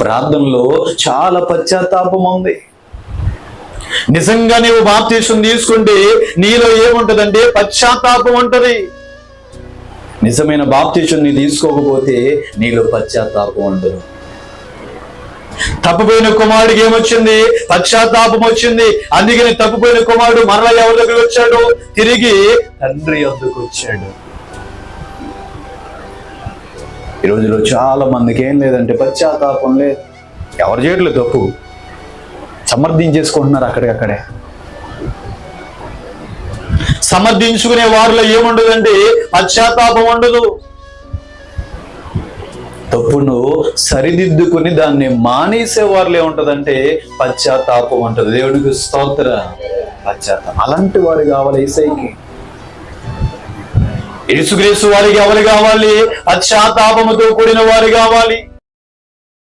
ప్రార్థనలో చాలా పశ్చాత్తాపం ఉంది. నిజంగా నీవు బాప్తీసం తీసుకుంటే నీలో ఏముంటదంటే పశ్చాత్తాపం ఉంటది. నిజమైన బాప్తీసం నీ తీసుకోకపోతే నీలో పశ్చాత్తాపం ఉండదు. తప్పిపోయిన కుమారుడికి ఏమొచ్చింది? పశ్చాత్తాపం వచ్చింది. అందుకని తప్పిపోయిన కుమారుడు మరలా ఎవరి దగ్గరికి వచ్చాడు? తిరిగి తండ్రి వద్దకు వచ్చాడు. ఈ రోజులో చాలా మందికి ఏం లేదంటే పశ్చాత్తాపం లేదు. ఎవరు చేయట్లేదు తప్పు, సమర్థించేసుకుంటున్నారు అక్కడికక్కడే. సమర్థించుకునే వారిలో ఏముండదంటే పశ్చాత్తాపం ఉండదు. తప్పును సరిదిద్దుకుని దాన్ని మానేసే వారిలో ఏముంటదంటే పశ్చాత్తాపం ఉంటుంది. దేవుడికి స్తోత్ర. పశ్చాత్తాపం అలాంటి వారు కావాలి. యేసయ్యకి, యేసుక్రీస్తు వారికి ఎవరు కావాలి? పశ్చాత్తాపముతో కూడిన వారు కావాలి.